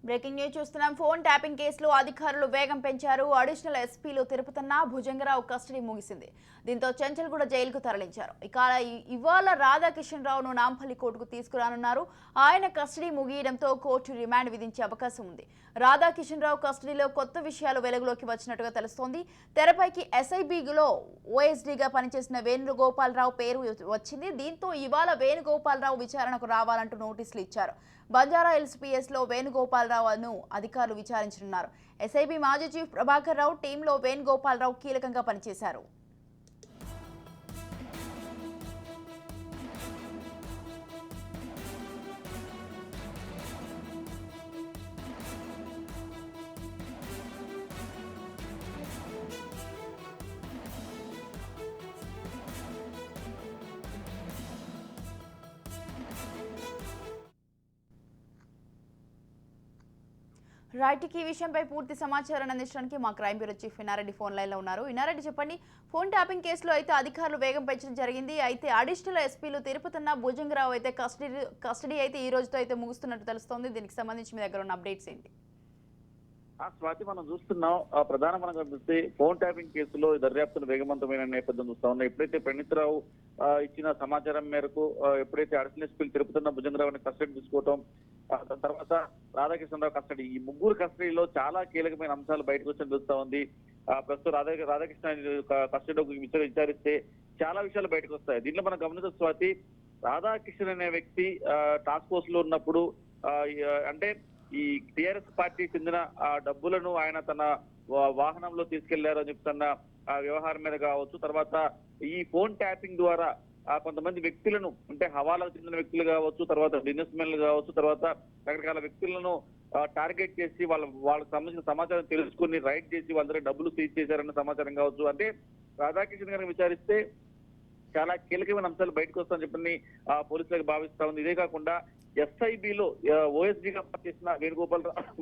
Breaking news చూస్తున్నాం. Phone tapping కేసులో అధికారులు వేగం పెంచారు. అడిషనల్ ఎస్పీలు తిరుపతన్న భుజంగరావు కస్టడీ ముగిసింది. దీంతో చెంచల్గూడ జైలుకు తరలించారు. ఇక ఇవాళ రాధాకిషన్ రావును నాంపల్లి కోర్టుకు తీసుకురానున్నారు. ఆయన కస్టడీ ముగియడంతో కోర్టు రిమాండ్ విధించే అవకాశం ఉంది. రాధాకిషన్ రావు కస్టడీలో కొత్త విషయాలు వెలుగులోకి వచ్చినట్టుగా తెలుస్తోంది. తెరపైకి ఎస్ఐబిలో ఓఎస్డీగా పనిచేసిన వేణుగోపాలరావు పేరు వచ్చింది. దీంతో ఇవాళ వేణుగోపాలరావు విచారణకు రావాలంటూ నోటీసులు ఇచ్చారు. బంజారా హిల్స్ పిఎస్లో వేణుగోపాలరావును అధికారులు విచారించనున్నారు. ఎస్ఐబి మాజీ చీఫ్ ప్రభాకర్ రావు టీంలో వేణుగోపాలరావు కీలకంగా పనిచేశారు. రైట్, ఈ విషయంపై పూర్తి సమాచారాన్ని అందించడానికి మా crime bureau chief Inna Reddy phone లైన్లో ఉన్నారు. ఇన్నారెడ్డి, చెప్పండి. ఫోన్ ట్యాపింగ్ కేసులో అయితే అధికారులు వేగం పెంచడం జరిగింది. అయితే అడిషనల్ ఎస్పీలు తిరుపతన్న భుజంగరావు అయితే కస్టడీ అయితే ఈ రోజుతో అయితే ముగుస్తున్నట్టు తెలుస్తోంది. దీనికి సంబంధించి మీ దగ్గర ఉన్న అప్డేట్స్ ఏంటి? స్వాతి, మనం చూస్తున్నాం ప్రధానమంగా కనిపిస్తే ఫోన్ ట్యాపింగ్ కేసులో దర్యాప్తును వేగవంతమైన నేపథ్యం చూస్తా ఉన్నాం. ఎప్పుడైతే ప్రణీత్రావు ఇచ్చిన సమాచారం మేరకు ఎప్పుడైతే అడిషనల్ ఎస్పీలు తిరుపతన్న భుజంగరావుని కస్టడీ తీసుకోవటం, తర్వాత రాధాకృష్ణరావు కస్టడీ, ఈ ముగ్గురు కస్టడీలో చాలా కీలకమైన అంశాలు బయటకు వచ్చి చూస్తా ఉంది. ప్రస్తుతం రాధాకృష్ణ కస్టడీలోకి విచారిస్తే చాలా విషయాలు బయటకు వస్తాయి. దీంట్లో మనం గమనించవచ్చు స్వాతి, రాధాకృష్ణ అనే వ్యక్తి టాస్క్ ఫోర్స్ లో ఉన్నప్పుడు అంటే ఈ టిఆర్ఎస్ పార్టీ చెందిన ఆ డబ్బులను ఆయన తన వాహనంలో తీసుకెళ్లారు అని చెప్తున్న ఆ వ్యవహారం మీద కావచ్చు. తర్వాత ఈ ఫోన్ ట్యాపింగ్ ద్వారా కొంతమంది వ్యక్తులను, అంటే హవాలకు చెందిన వ్యక్తులు కావచ్చు, తర్వాత బిజినెస్ మెన్లు కావచ్చు, తర్వాత రకరకాల వ్యక్తులను టార్గెట్ చేసి వాళ్ళకి సంబంధించిన సమాచారం తెలుసుకుని రైడ్ చేసి వాళ్ళ దగ్గర డబ్బులు సీజ్ చేశారన్న సమాచారం కావచ్చు. అంటే రాధాకృష్ణ గారిని విచారిస్తే చాలా కీలకమైన అంశాలు బయటకు వస్తాయని చెప్పని పోలీసులకు భావిస్తా ఉంది. ఇదే కాకుండా ఎస్ఐబిలో ఓఎస్డీగా పనిచేసిన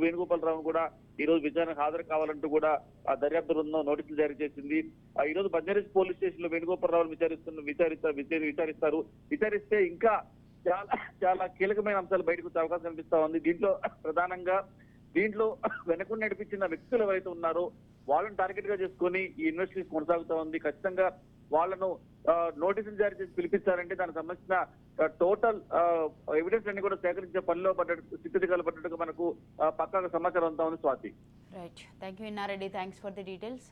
వేణుగోపాలరావు కూడా ఈ రోజు విచారణకు హాజరు కావాలంటూ కూడా దర్యాప్తు బృందం నోటీసులు జారీ చేసింది. ఈ రోజు బంజారాహిల్స్ పోలీస్ స్టేషన్ లో వేణుగోపాలరావును విచారిస్తారు. విచారిస్తే ఇంకా చాలా కీలకమైన అంశాలు బయటకు వచ్చే అవకాశం కనిపిస్తా ఉంది. దీంట్లో ప్రధానంగా వెనకుండా నడిపించిన వ్యక్తులు ఎవరైతే ఉన్నారో వాళ్ళని టార్గెట్ గా చేసుకుని ఈ ఇన్వెస్టిగేషన్ కొనసాగుతా ఉంది. ఖచ్చితంగా వాళ్లను నోటీసులు జారీ చేసి పిలిపించారంటే దానికి సంబంధించిన టోటల్ ఎవిడెన్స్ అన్ని కూడా సేకరించే పనిలో స్థితిగతులు పడ్డట్టుగా మనకు పక్కాగా సమాచారం అంతా ఉంది. Swathi, right, thank you Inna Reddy, thanks for the details.